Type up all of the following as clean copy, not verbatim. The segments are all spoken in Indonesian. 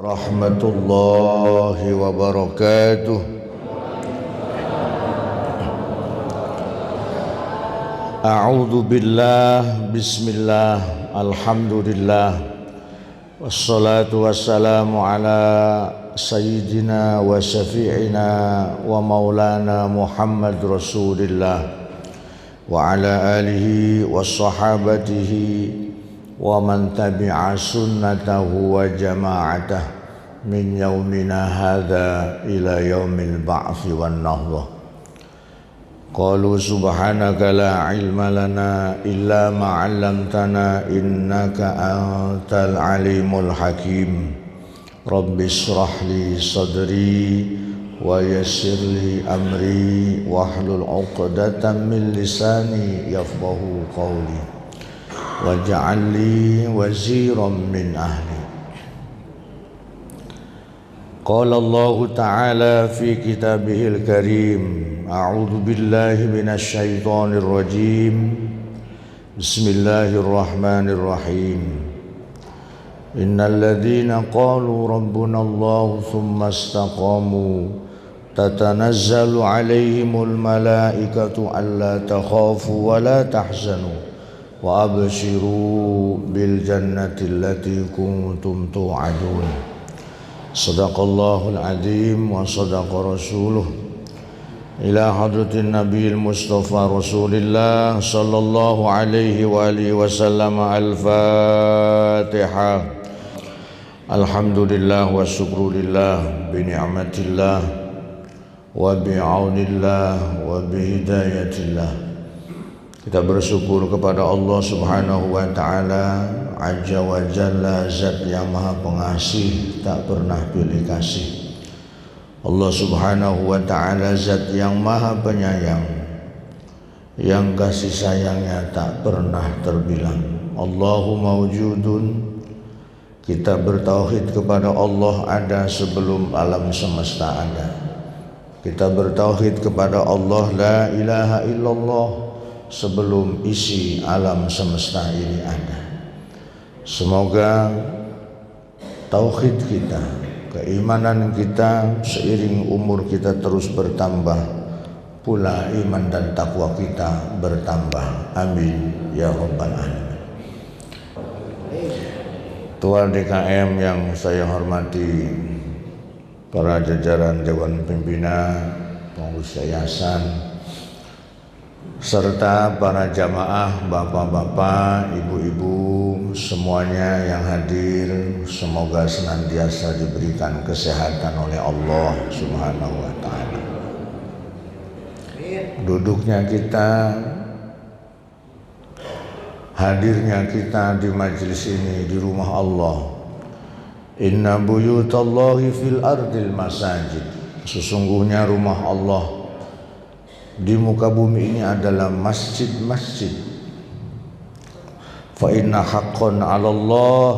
warahmatullahi wabarakatuh. A'udzu billah, bismillah, alhamdulillah, wassalatu wassalamu ala sayyidina wa syafi'ina wa maulana Muhammad Rasulillah wa ala alihi wa sahabatihi wa man tabi'a sunnatahu wa jama'atah min yaumina hadha ila yaumil ba'thi wan nahdah. Qalu subhanaka la ilma lana illa ma 'allamtana innaka antal alimul hakim. Rabbi shrah li sadri wa yassir li amri wahlul 'uqdatam min lisani yafqahu qawli waj'al li waziran min ahli. Qala Allah ta'ala fi kitabihil karim, a'udzu billahi minasy syaithanir rajim. Bismillahirrahmanirrahim. Innal ladzina qalu rabbuna Allah tsumma istaqamu tatanazzalu 'alaihimul malaikatu alla takhafu wa la tahzanu wa abshiru bil jannati allati kuntum tu'adun. Sadaqallahul azim wa sadaqa rasuluh. Ila hadratin nabiyil mustafa rasulillah sallallahu alaihi wa alihi wasallam. Al-Fatihah. Alhamdulillah wa syukrulillah bi ni'matillah wa bi aunillah wa bi hidayatillah. Kita bersyukur kepada Allah Subhanahu wa taala Azza wa Jalla, Zat yang Maha Pengasih, tak pernah pilih kasih. Allah Subhanahu wa taala Zat yang Maha Penyayang, yang kasih sayangnya tak pernah terbilang. Allahu mawjudun. Kita bertauhid kepada Allah ada sebelum alam semesta ada. Kita bertauhid kepada Allah la ilaha illallah sebelum isi alam semesta ini ada. Semoga tauhid kita, keimanan kita seiring umur kita terus bertambah, pula iman dan takwa kita bertambah. Amin ya rabbal alamin. Ketua DKM yang saya hormati, para jajaran Dewan Pembina, pengurus yayasan, serta para jamaah, bapak-bapak, ibu-ibu, semuanya yang hadir, semoga senantiasa diberikan kesehatan oleh Allah Subhanahu wa ta'ala. Duduknya kita, hadirnya kita di majelis ini, di rumah Allah. Inna buyutallahi fil ardil masajid. Sesungguhnya rumah Allah di muka bumi ini adalah masjid-masjid. Fa inna haqqan 'ala Allah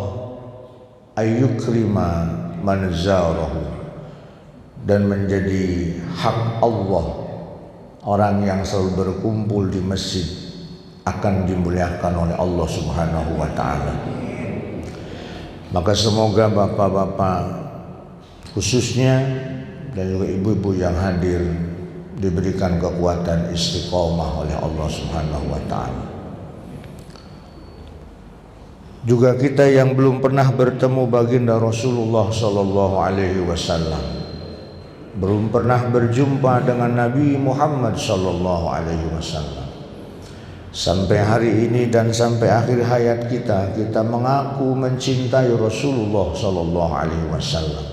ayyukrima man zarahu. Dan menjadi hak Allah, orang yang selalu berkumpul di masjid akan dimuliakan oleh Allah Subhanahu wa taala. Maka semoga bapak-bapak khususnya dan juga ibu-ibu yang hadir diberikan kekuatan istiqomah oleh Allah Subhanahu wa ta'ala. Juga kita yang belum pernah bertemu baginda Rasulullah sallallahu alaihi wasallam, belum pernah berjumpa dengan Nabi Muhammad sallallahu alaihi wasallam, sampai hari ini dan sampai akhir hayat kita, kita mengaku mencintai Rasulullah sallallahu alaihi wasallam.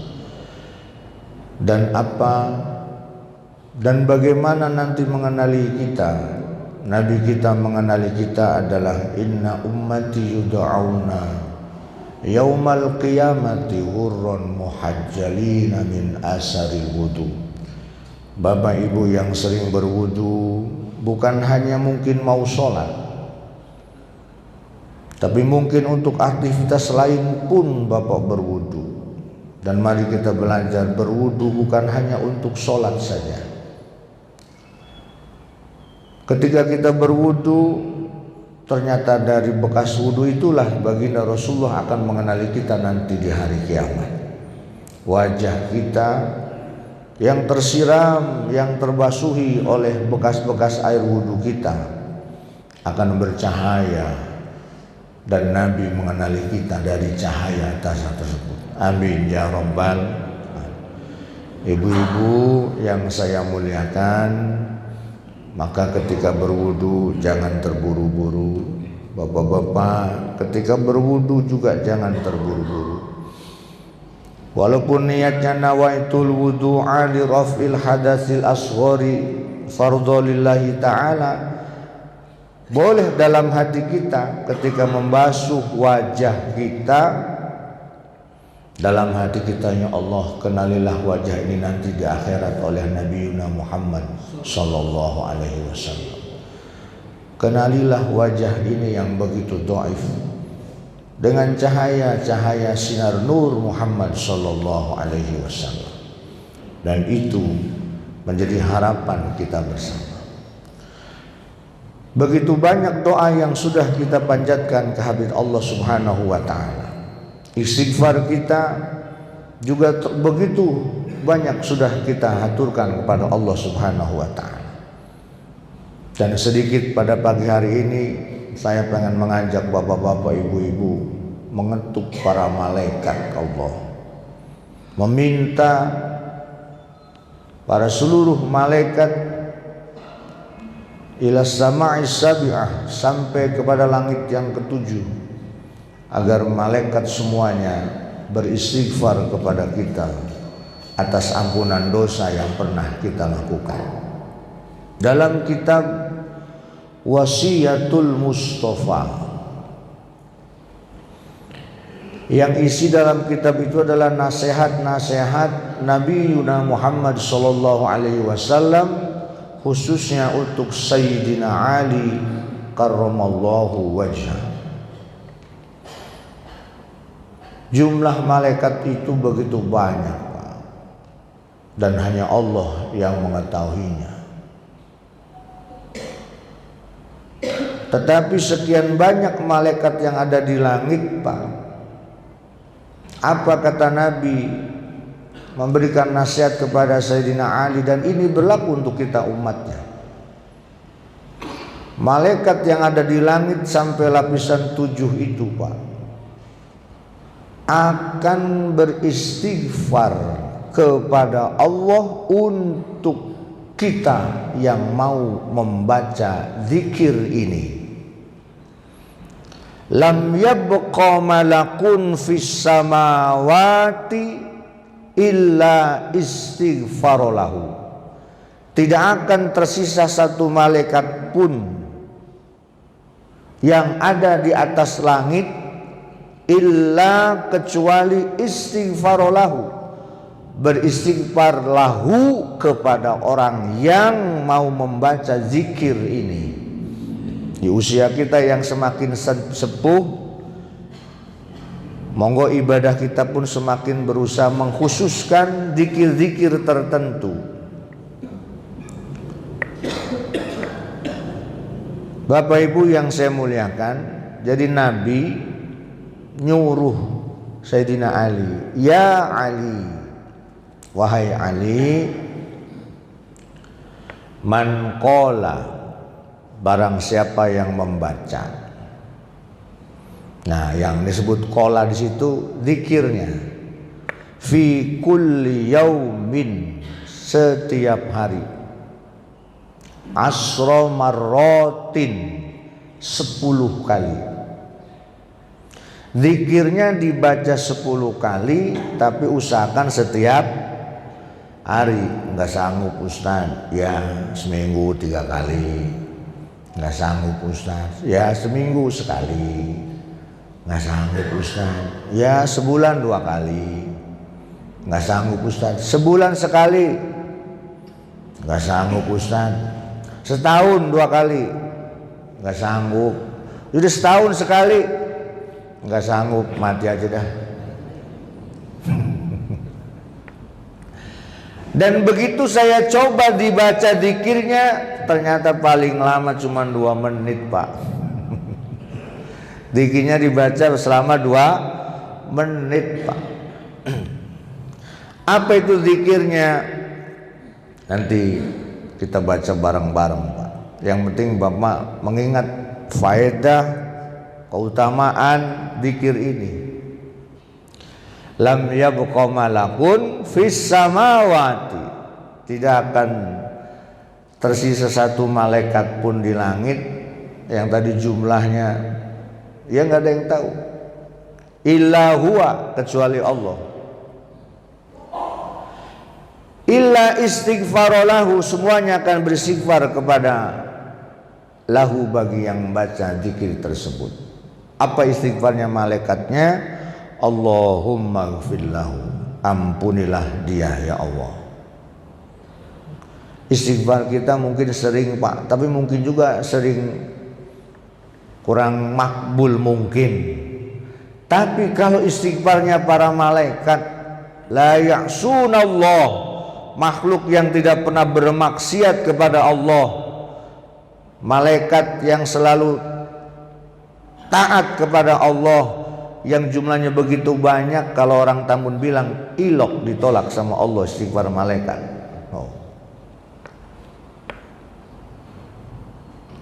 Dan bagaimana nanti mengenali kita? Nabi kita mengenali kita adalah inna ummati yud'auna yaumal qiyamati ghurran muhajjalina min asaril wudu. Bapak ibu yang sering berwudu, bukan hanya mungkin mau sholat, tapi mungkin untuk aktivitas lain pun bapak berwudu. Dan mari kita belajar berwudu bukan hanya untuk sholat saja. Ketika kita berwudu, ternyata dari bekas wudu itulah baginda Rasulullah akan mengenali kita nanti di hari kiamat. wajah kita yang tersiram, yang terbasuhi oleh bekas-bekas air wudhu kita akan bercahaya, dan Nabi mengenali kita dari cahaya tersebut. Amin ya rabbal alamin. Ibu-ibu yang saya muliakan, maka ketika berwudu jangan terburu-buru. Bapak-bapak, ketika berwudu juga jangan terburu-buru. Walaupun niatnya nawaitul wudu'a li raf'il hadatsil asghari fardhu lillahi ta'ala, boleh dalam hati kita ketika membasuh wajah kita, dalam hati kita, ya Allah, kenalilah wajah ini nanti di akhirat oleh Nabi Muhammad sallallahu alaihi wasallam. Kenalilah wajah ini yang begitu dhaif dengan cahaya-cahaya sinar nur Muhammad sallallahu alaihi wasallam. Dan itu menjadi harapan kita bersama. Begitu banyak doa yang sudah kita panjatkan ke Habib Allah Subhanahu wa taala. Istighfar kita juga begitu banyak sudah kita haturkan kepada Allah Subhanahu wa taala. Dan sedikit pada pagi hari ini saya pengen mengajak bapak-bapak, ibu-ibu mengetuk para malaikat Allah, meminta para seluruh malaikat ila sama'is sabi'ah, sampai kepada langit yang ketujuh, agar malaikat semuanya beristighfar kepada kita atas ampunan dosa yang pernah kita lakukan. Dalam kitab Wasiyatul Mustafa, yang isi dalam kitab itu adalah nasihat-nasihat Nabi Muhammad sallallahu alaihi wasallam, khususnya untuk Sayyidina Ali karramallahu wajhah. Jumlah malaikat itu begitu banyak, Pak, dan hanya Allah yang mengetahuinya. Tetapi sekian banyak malaikat yang ada di langit, Pak, apa kata Nabi memberikan nasihat kepada Sayyidina Ali, dan ini berlaku untuk kita umatnya. Malaikat yang ada di langit sampai lapisan 7 itu, Pak, akan beristighfar kepada Allah untuk kita yang mau membaca zikir ini. Lam yabqa malakun fis samawati illa istighfarolahu. Tidak akan tersisa satu malaikat pun yang ada di atas langit illa kecuali istighfarolahu, beristighfar lahu kepada orang yang mau membaca zikir ini. Di usia kita yang semakin sepuh, monggo ibadah kita pun semakin berusaha mengkhususkan zikir-zikir tertentu. Bapak Ibu yang saya muliakan, jadi Nabi nyuruh Sayyidina Ali, ya Ali, wahai Ali, man qala, barang siapa yang membaca. Nah, yang disebut qala di situ zikirnya, fi kulli yaumin, setiap hari, asra marratin, 10 kali. Zikirnya dibaca 10 kali, tapi usahakan setiap hari. Nggak sanggup Ustaz, ya seminggu 3 kali. Nggak sanggup Ustaz, ya seminggu sekali. Nggak sanggup Ustaz, ya sebulan 2 kali. Nggak sanggup Ustaz, sebulan sekali. Nggak sanggup Ustaz, setahun 2 kali. Nggak sanggup, jadi setahun sekali. Nggak sanggup, mati aja dah. Dan begitu saya coba dibaca zikirnya, ternyata paling lama cuma 2 menit, Pak. Zikirnya dibaca selama 2 menit, Pak. Apa itu zikirnya? Nanti kita baca bareng-bareng, Pak. Yang penting Bapak mengingat faedah keutamaan zikir ini. Lam yabqa malakun fis samawati, tidak akan tersisa satu malaikat pun di langit yang tadi jumlahnya ya nggak ada yang tahu, illa huwa, kecuali Allah. Illa istighfarolahu, semuanya akan beristighfar kepada lahu, bagi yang membaca zikir tersebut. Apa istighfarnya malaikatnya? Allahumma gfirlahu, ampunilah dia ya Allah. Istighfar kita mungkin sering, Pak, tapi mungkin juga sering kurang makbul mungkin. Tapi kalau istighfarnya para malaikat, la ya'sunallah, makhluk yang tidak pernah bermaksiat kepada Allah, malaikat yang selalu taat kepada Allah, yang jumlahnya begitu banyak. Kalau orang Tambun bilang ilok, ditolak sama Allah istighfar malaikat.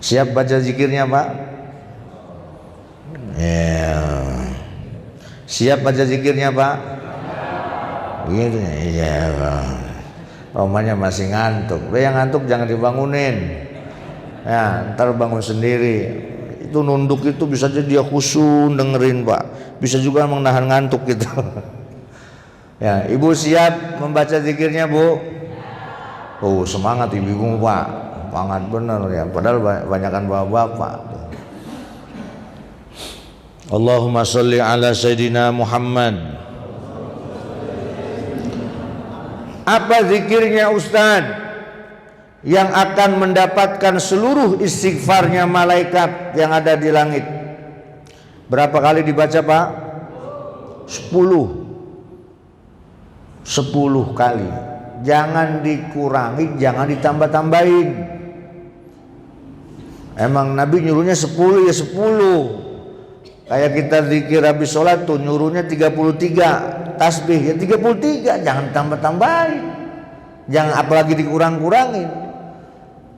Siap baca zikirnya, Pak? Ya. Siap baca zikirnya, Pak? Gitu ya. Iya, Pak. Romanya masih ngantuk. Yang ngantuk jangan dibangunin. Ya, ntar bangun sendiri. Itu nunduk itu bisa jadi dia khusyuk dengerin, Pak. Bisa juga menahan ngantuk gitu. Ya, Ibu siap membaca zikirnya, Bu? Oh, semangat ibu-ibu, Pak. Semangat bener ya, padahal banyakan bapak-bapak. Allahumma sholli ala Sayyidina Muhammad. Apa zikirnya Ustaz yang akan mendapatkan seluruh istighfarnya malaikat yang ada di langit? Berapa kali dibaca, Pak? 10 kali. Jangan dikurangi, jangan ditambah-tambahin. Emang Nabi nyuruhnya 10 ya 10. Kayak kita zikir habis sholat tuh nyuruhnya 33 tasbih ya 33, jangan tambah-tambahin. Jangan apalagi dikurang-kurangin.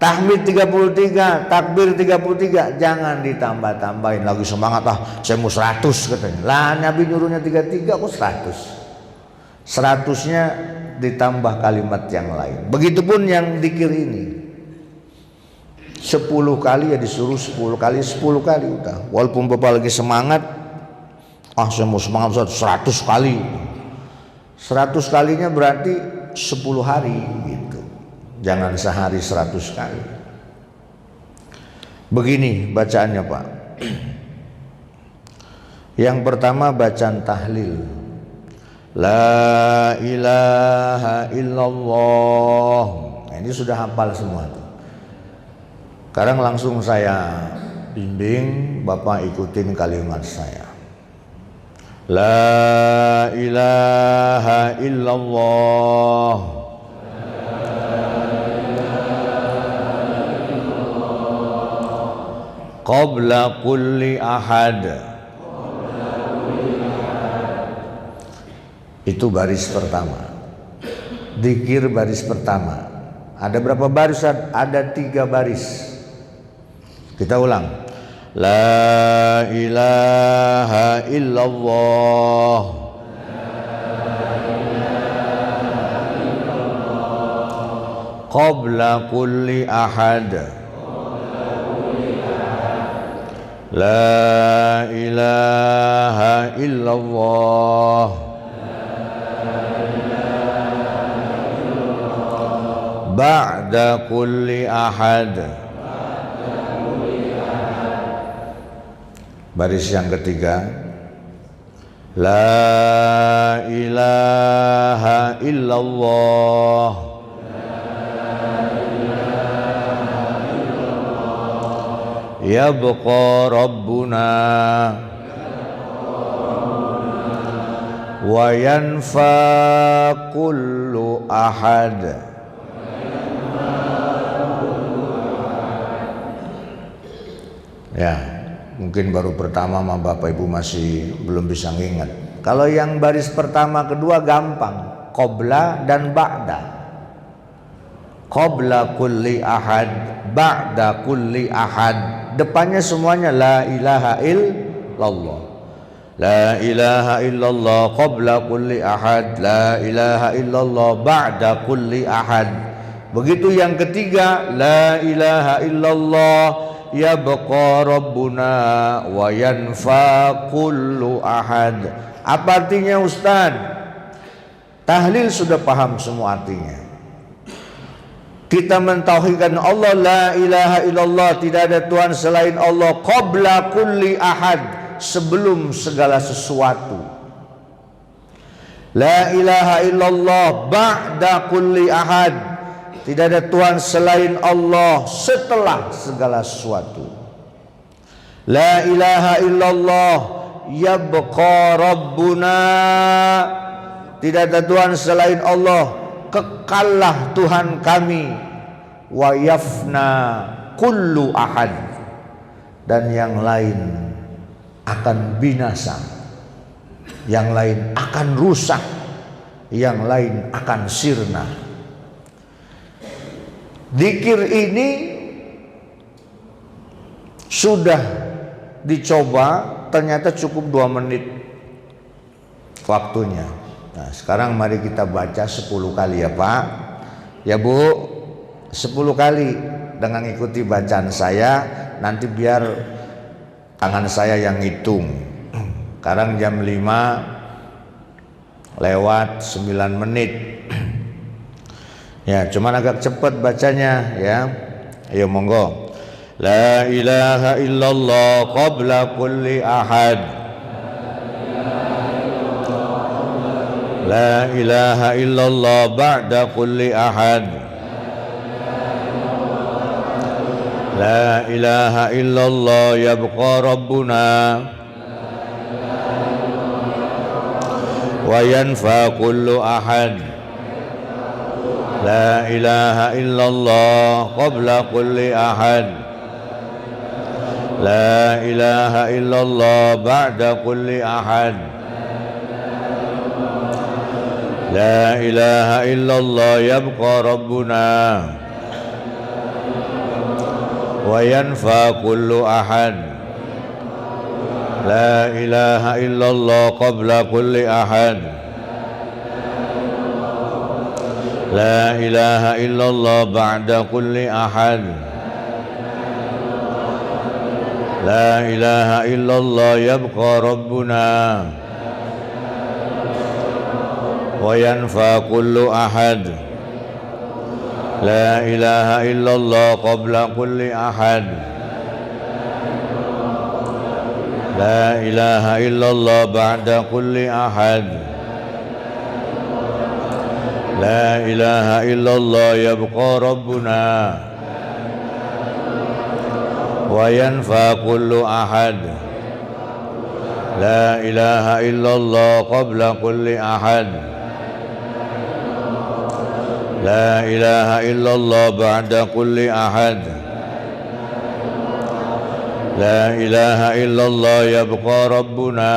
Tahmid 33, takbir 33, jangan ditambah-tambahin. Lagi semangat, saya mau 100 katanya. Lah Nabi nyuruhnya 33 kok 100. 100-nya ditambah kalimat yang lain. Begitupun yang zikir ini. 10 kali ya disuruh 10 kali udah. Walaupun Bapak lagi semangat, saya mau semangat 100 kali. 100 kalinya berarti 10 hari gitu. Jangan sehari 100 kali. Begini bacaannya, Pak. Yang pertama bacaan tahlil. La ilaha illallah. Nah, ini sudah hafal semua tuh. Sekarang langsung saya bimbing, Bapak ikutin kalimat saya. La ilaha illallah. Qabla kulli ahad. Itu baris pertama. Dzikir baris pertama. Ada berapa baris? Ada 3 baris. Kita ulang. La ilaha illallah. Qabla kulli ahad. La ilaha illallah. Ba'da kulli ahad. Baris yang ketiga. La ilaha illallah. Yabqa Rabbuna wa yanfa kullu ahad. Ya, mungkin baru pertama Bapak Ibu masih belum bisa nginget. Kalau yang baris pertama kedua gampang. qabla dan ba'da. Qabla kulli ahad, ba'da kulli ahad. Depannya semuanya la ilaha illallah. La ilaha illallah qabla kulli ahad, la ilaha illallah ba'da kulli ahad. Begitu yang ketiga, la ilaha illallah yabqa rabbuna wa yanfa kullu ahad. Apa artinya Ustaz? Tahlil sudah paham semua artinya. Kita mentauhidkan Allah, la ilaha illallah, tidak ada Tuhan selain Allah, qabla kulli ahad, sebelum segala sesuatu. La ilaha illallah ba'da kulli ahad, tidak ada Tuhan selain Allah setelah segala sesuatu. La ilaha illallah yabqa rabbuna, tidak ada Tuhan selain Allah, kekallah Tuhan kami. Wa yafna kullu ahad, dan yang lain akan binasa, yang lain akan rusak, yang lain akan sirna. Dzikir ini sudah dicoba, ternyata cukup 2 menit waktunya. Nah, sekarang mari kita baca 10 kali ya Pak, ya Bu, 10 kali dengan ikuti bacaan saya. Nanti biar tangan saya yang ngitung. Sekarang jam 5 lewat 9 menit. Ya, cuman agak cepat bacanya ya. Ayo monggo. La ilaha illallah qabla kulli ahad, la ilaha illallah ba'da kulli ahad, la ilaha illallah yabqa rabbuna wa yanfa kullu ahad, la ilaha illallah qabla kulli ahad, la ilaha illallah ba'da kulli ahad, la ilaha illallah yabqa rabbuna wa yanfa kullu ahad, la ilaha illallah qabla kulli ahad, la ilaha illallah ba'da kulli ahad, la ilaha illallah yabqa rabbuna wa yanfa kullu ahad, la ilaha illallah qabla kulli ahad, la ilaha illallah ba'da kulli ahad, la ilaha illallah yabqa rabbuna wa yanfa kullu ahad, la ilaha illallah qabla kulli ahad, la ilaha illallah ba'da kulli ahad, la ilaha illallah yabqa rabbuna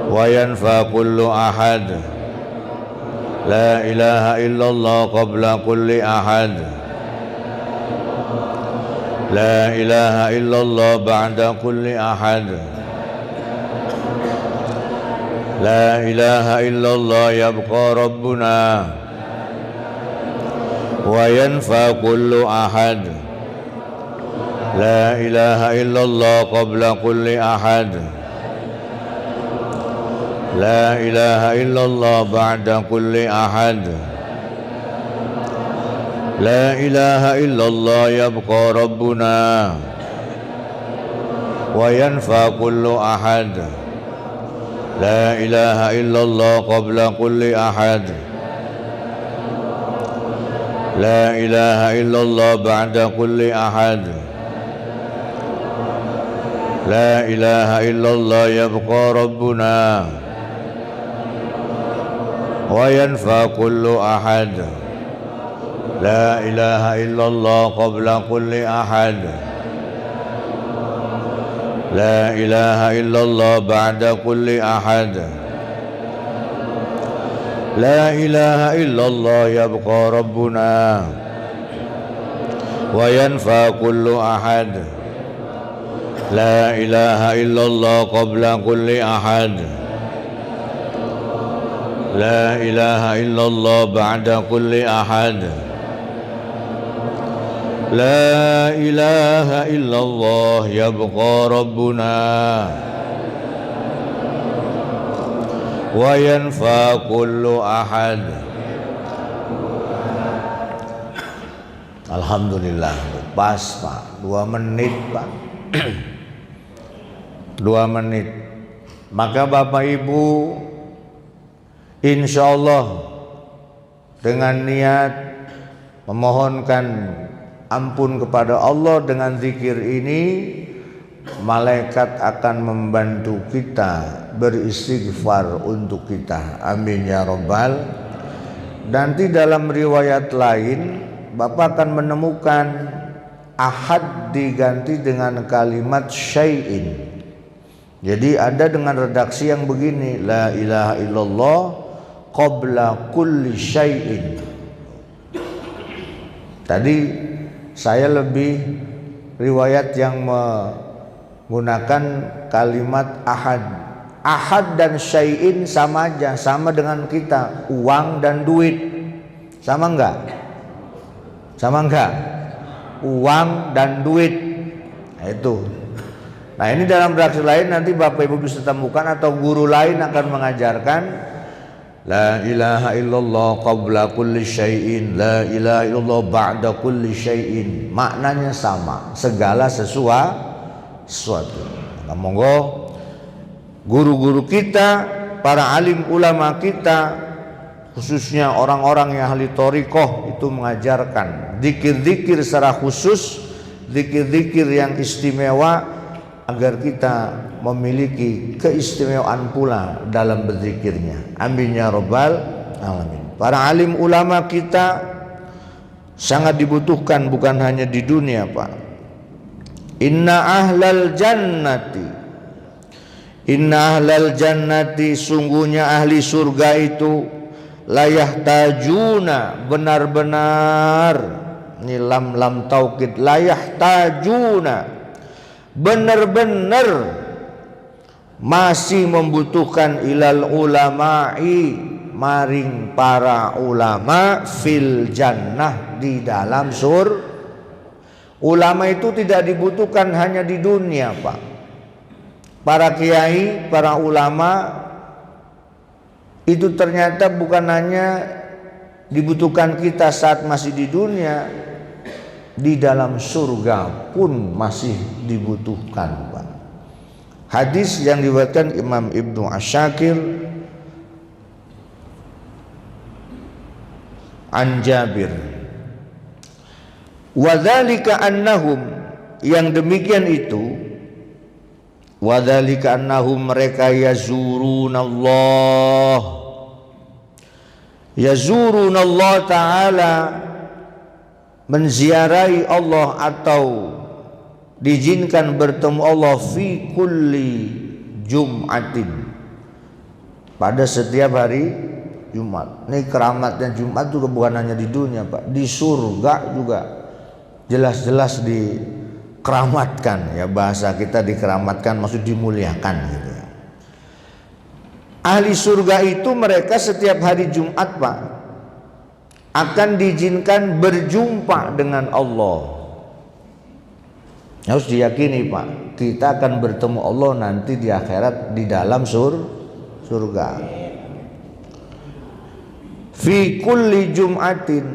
wa yanfa kullu ahad, la ilaha illallah qabla kulli ahad, la ilaha illallah ba'da kulli ahad, la ilaha illallah yabqa rabbuna wa yanfa kullu ahad, la ilaha illallah qabla kulli ahad, la ilaha illallah ba'da kulli ahad, la ilaha illallah yabqa rabbuna wa yanfa kullu ahad, la ilaha illallah qabla kulli ahad, la ilaha illallah ba'da kulli ahad, la ilaha illallah yabqa rabbuna wa yanfa kullu ahad, la ilaha illallah qabla kulli ahad, la ilaha illallah ba'da kulli ahad, لا إله إلا الله يبقى ربنا وينفى كل أحد لا إله إلا الله قبل كل أحد لا إله إلا الله بعد كل أحد لا إله إلا الله يبقى ربنا وينفى كل أحد. Alhamdulillah, pas Pak, 2 menit Pak. 2 menit. Maka Bapak Ibu insya Allah dengan niat memohonkan ampun kepada Allah dengan zikir ini, malaikat akan membantu kita beristighfar untuk kita. Amin ya Rabbal. Nanti dalam riwayat lain Bapak akan menemukan ahad diganti dengan kalimat syai'in. Jadi ada dengan redaksi yang begini, la ilaha illallah qabla kulli syai'in. Tadi saya lebih riwayat yang menggunakan kalimat ahad. Ahad dan syai'in sama aja, sama dengan kita, uang dan duit. Sama enggak? Sama enggak? Uang dan duit. Nah, itu. Nah, ini dalam redaksi lain nanti Bapak Ibu bisa temukan atau guru lain akan mengajarkan la ilaha illallah qabla kulli syai'in, la ilaha illallah ba'da kulli syai'in. Maknanya sama, segala sesuatu. Nah, monggo guru-guru kita, para alim ulama kita, khususnya orang-orang yang ahli thariqah itu mengajarkan zikir-zikir secara khusus, zikir-zikir yang istimewa agar kita memiliki keistimewaan pula dalam berzikirnya. Amin ya Rabbal alamin. Para alim ulama kita sangat dibutuhkan bukan hanya di dunia Pak. Inna ahlal jannati sungguhnya ahli surga itu layah tajuna benar-benar, ini lam taukid, layah tajuna benar-benar masih membutuhkan ilal ulama'i maring para ulama fil jannah di dalam ulama itu tidak dibutuhkan hanya di dunia Pak. Para kiai, para ulama itu ternyata bukan hanya dibutuhkan kita saat masih di dunia, di dalam surga pun masih dibutuhkan Pak. Hadis yang diriwayatkan Imam Ibnu Asyakir an Jabir, wadzalika annahum, yang demikian itu, wadzalika annahum mereka yazurunallah ta'ala, menziarahi Allah atau diizinkan bertemu Allah fi kulli jum'atin, pada setiap hari Jumat. Ini keramatnya Jumat juga bukan hanya di dunia Pak, di surga juga jelas-jelas dikeramatkan ya, bahasa kita dikeramatkan maksud dimuliakan gitu. Ahli surga itu mereka setiap hari Jumat Pak akan diizinkan berjumpa dengan Allah. Harus diyakini Pak, kita akan bertemu Allah nanti di akhirat di dalam surga. Fi kulli jum'atin,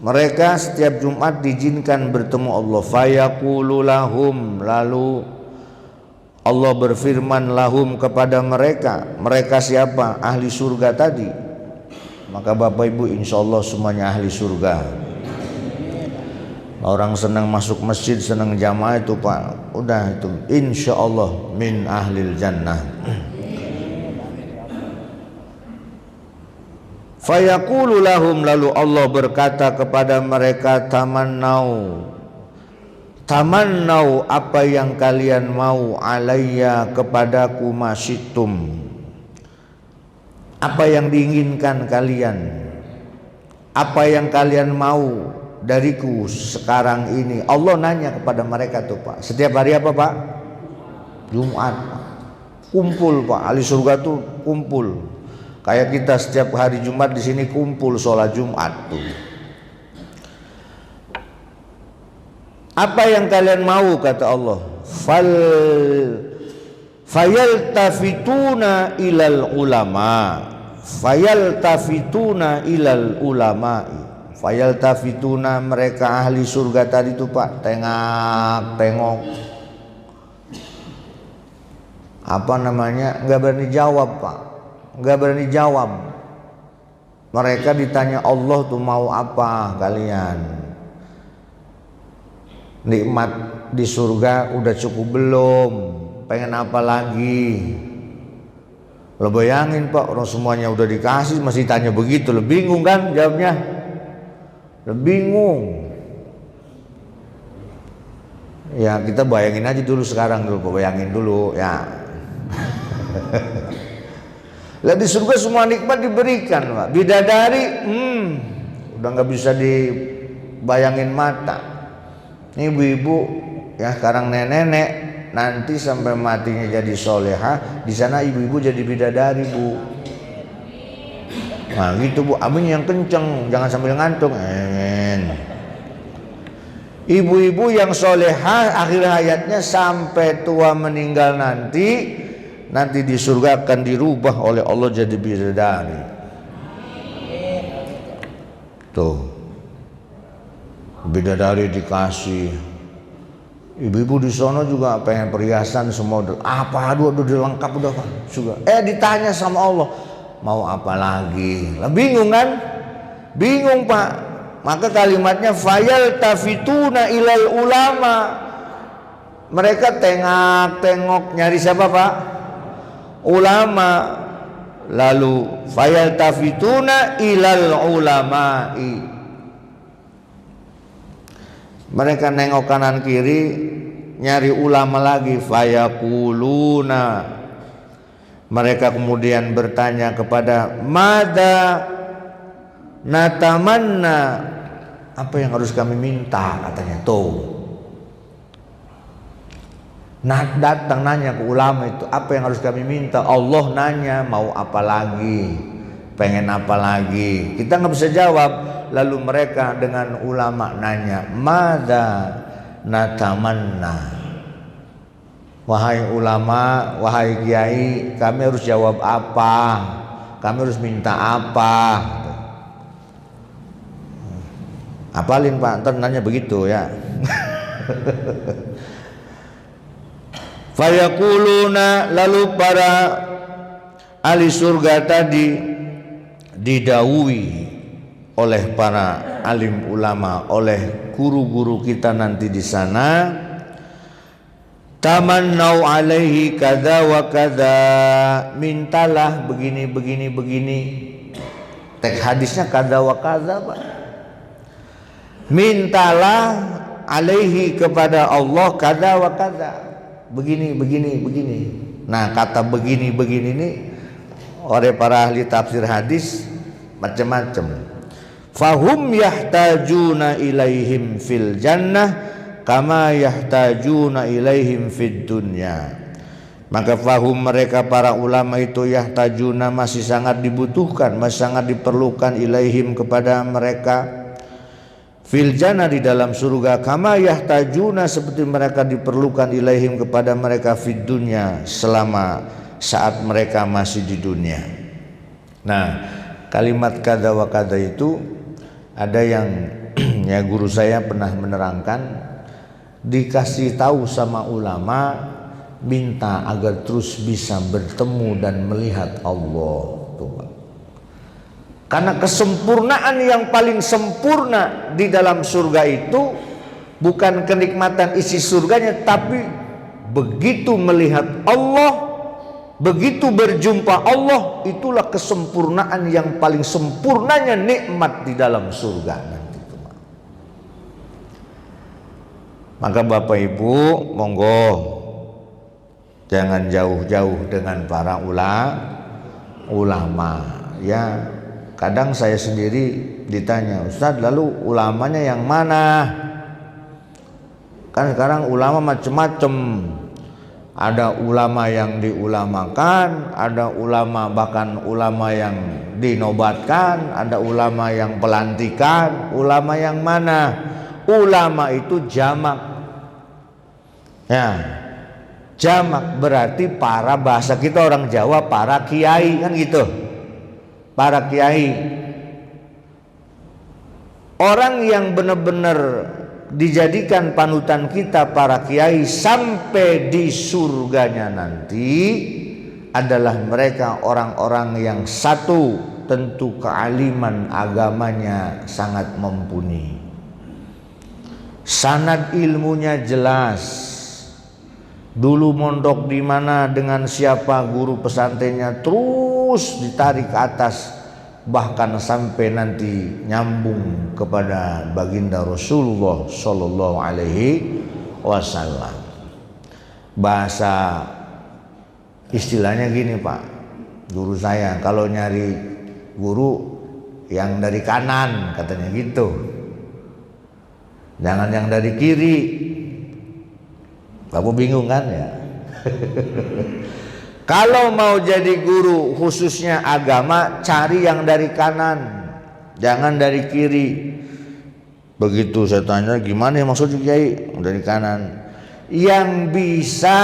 mereka setiap Jumat diizinkan bertemu Allah. Fayaqulu lahum, lalu Allah berfirman lahum kepada mereka. Mereka siapa? Ahli surga tadi. Maka Bapak Ibu insya Allah semuanya ahli surga. Orang senang masuk masjid, senang jamaah itu Pak, udah itu insya Allah min ahlil jannah. Fayaqulu lahum, lalu Allah berkata kepada mereka, tamannau apa yang kalian mau, alayya kepadaku, masyitum apa yang diinginkan kalian, apa yang kalian mau dariku sekarang ini. Allah nanya kepada mereka tuh Pak, setiap hari apa Pak? Jumat. Kumpul Pak, ahli surga tuh kumpul. Kayak kita setiap hari Jumat di sini kumpul sholat Jumat tuh. Apa yang kalian mau kata Allah? Fayaltafituna ilal ulama. Fayaltafituna ilal ulama'i. Fayaltafituna, mereka ahli surga tadi tuh Pak, tengok apa namanya, nggak berani jawab Pak, nggak berani jawab. Mereka ditanya Allah tuh mau apa kalian, nikmat di surga udah cukup belum, pengen apa lagi? Lo bayangin Pak, orang semuanya udah dikasih masih tanya begitu, lo bingung kan jawabnya? Lo bingung. Ya kita bayangin aja dulu sekarang dulu, bayangin dulu ya. Lah di surga semua nikmat diberikan Pak. Bidadari, udah nggak bisa dibayangin mata. Ini ibu-ibu ya, sekarang nenek-nenek, nanti sampai matinya jadi soleha, di sana ibu-ibu jadi bidadari Bu. Nah gitu Bu, amin yang kenceng, jangan sambil ngantuk. Ibu-ibu yang soleha akhir hayatnya sampai tua meninggal nanti di surga akan dirubah oleh Allah jadi bidadari. Tuh, bidadari dikasih. Ibu-ibu di sono juga pengen perhiasan semua, apa aduh dilengkap udah Pak juga. Ditanya sama Allah, mau apa lagi? Lah bingung kan? Bingung Pak. Maka kalimatnya fayaltafituna ilal ulama. Mereka tengok nyari siapa Pak? Ulama. Lalu fayaltafituna ilal ulama'i. Mereka nengok kanan kiri nyari ulama lagi. Fayaquluna, mereka kemudian bertanya kepada mada natamanna, apa yang harus kami minta katanya tuh. Nah, datang nanya ke ulama itu, apa yang harus kami minta? Allah nanya mau apa lagi, pengen apa lagi, kita nggak bisa jawab. Lalu mereka dengan ulama nanya, mada natamanna, wahai ulama, wahai kiai, kami harus jawab apa, kami harus minta apa? Apalin Pak, ntar nanya begitu ya. Fayaquluna, lalu para ahli surga tadi didawuhi oleh para alim ulama, oleh guru-guru kita nanti di sana, tamannau alaihi kada wa kada, mintalah begini. Teks hadisnya kada wa kada Pak. Mintalah alaihi kepada Allah kada wa kada, begini. Nah kata begini ini oleh para ahli tafsir hadis macam-macam. Fahum yahtajuna ilaihim fil jannah kama yahtajuna ilaihim fid dunya. Maka fahum, mereka para ulama itu, yahtajuna, masih sangat dibutuhkan, masih sangat diperlukan, ilaihim kepada mereka, fil jannah di dalam surga, kama yahtajuna seperti mereka diperlukan, ilaihim kepada mereka, fid dunya selama saat mereka masih di dunia. Nah kalimat kada wa kada itu ada yang ya guru saya pernah menerangkan, dikasih tahu sama ulama, minta agar terus bisa bertemu dan melihat Allah tuh. Karena kesempurnaan yang paling sempurna di dalam surga itu bukan kenikmatan isi surganya, tapi begitu melihat Allah, begitu berjumpa Allah, itulah kesempurnaan yang paling sempurnanya nikmat di dalam surga nanti itu. Maka Bapak Ibu monggo jangan jauh-jauh dengan para ulama. Ya, kadang saya sendiri ditanya, Ustadz, lalu ulamanya yang mana? Kan sekarang ulama macam-macam. Ada ulama yang diulamakan, ada ulama bahkan ulama yang dinobatkan, ada ulama yang pelantikan. Ulama yang mana? Ulama itu jamak. Ya, jamak berarti para, bahasa kita orang Jawa, para kiai, kan gitu. Para kiai, orang yang benar-benar dijadikan panutan kita, para kiai, sampai di surganya nanti adalah mereka orang-orang yang satu, tentu kealiman agamanya sangat mumpuni, sanad ilmunya jelas, dulu mondok di mana, dengan siapa, guru pesantrennya terus ditarik ke atas, bahkan sampai nanti nyambung kepada baginda Rasulullah Sallallahu Alaihi Wasallam. Bahasa istilahnya gini Pak, guru saya kalau nyari guru yang dari kanan, katanya gitu, jangan yang dari kiri. Kamu bingung kan ya? Kalau mau jadi guru khususnya agama, cari yang dari kanan, jangan dari kiri. Begitu saya tanya, gimana ya maksudnya Kiai? Dari kanan. Yang bisa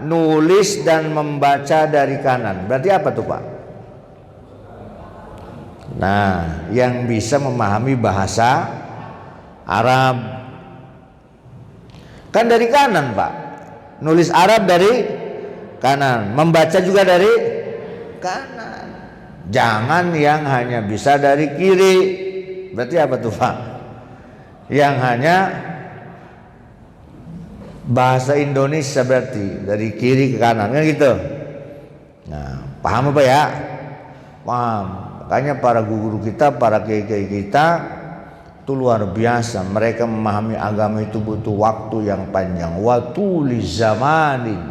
nulis dan membaca dari kanan, berarti apa tuh Pak? Nah, yang bisa memahami bahasa Arab. Kan dari kanan Pak, nulis Arab dari kanan, membaca juga dari kanan. Jangan yang hanya bisa dari kiri, berarti apa tuh Pak? Yang hanya bahasa Indonesia, berarti dari kiri ke kanan, kan gitu. Nah, paham apa ya? Paham. Makanya para guru kita, para kiai-kiai kita itu luar biasa. Mereka memahami agama itu butuh waktu yang panjang. Waktu li zamanin.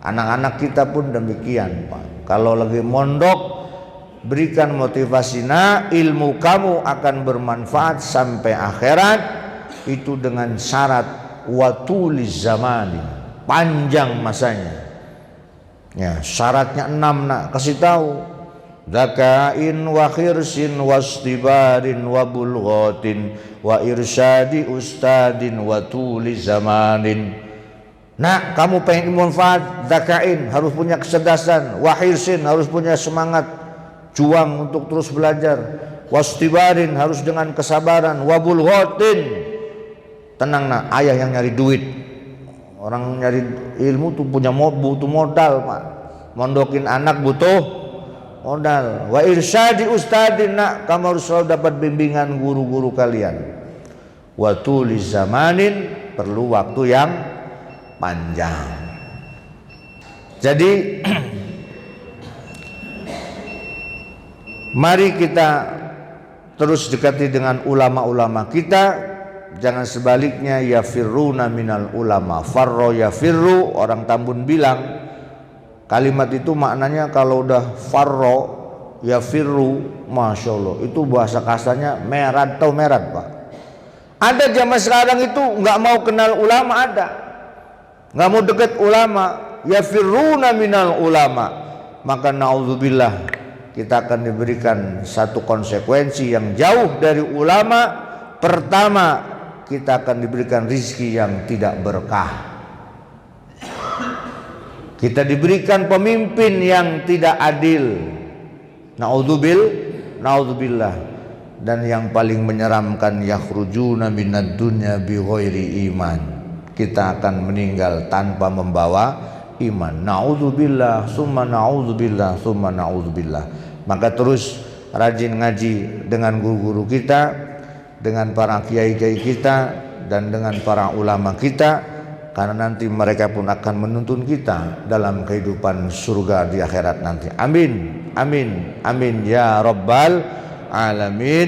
Anak-anak kita pun demikian Pak. Kalau lagi mondok, berikan motivasinya, ilmu kamu akan bermanfaat sampai akhirat. Itu dengan syarat watul zamani, panjang masanya. Ya, syaratnya 6 nak, kasih tahu. Zakain wa khirsin wastibarin wa bulghatin wa irsyadi ustadin wa tuli zamanin. Nah, kamu pengen manfaat, zakain harus punya kecerdasan, wahirsin harus punya semangat juang untuk terus belajar, wastibarin harus dengan kesabaran, wabul ghotin, tenang nak, ayah yang nyari duit. Orang nyari ilmu tuh butuh modal Pak. Mondokin anak butuh modal. Wa irsyadi ustadin, nak, kamu harus selalu dapat bimbingan guru-guru kalian. Wa tuli zamanin, perlu waktu yang panjang. Jadi mari kita terus dekati dengan ulama-ulama kita, jangan sebaliknya. Yafirruna minal ulama farro yafirru. Orang Tambun bilang kalimat itu maknanya kalau udah farro yafirru, masya Allah, itu bahasa kasarnya merat atau merat Pak. Ada zaman sekarang itu nggak mau kenal ulama, ada nggak mau dekat ulama, yafirruna minal ulama. Maka naudzubillah, kita akan diberikan satu konsekuensi yang jauh dari ulama. Pertama, kita akan diberikan rizki yang tidak berkah. Kita diberikan pemimpin yang tidak adil. Naudzubillah. Dan yang paling menyeramkan, yakhrujuna minad dunya bi ghairi iman. Kita akan meninggal tanpa membawa iman. Naudzubillah, summa naudzubillah, summa naudzubillah. Maka terus rajin ngaji dengan guru-guru kita, dengan para kiai-kiai kita, dan dengan para ulama kita, karena nanti mereka pun akan menuntun kita dalam kehidupan surga di akhirat nanti. Amin, amin, amin ya rabbal alamin.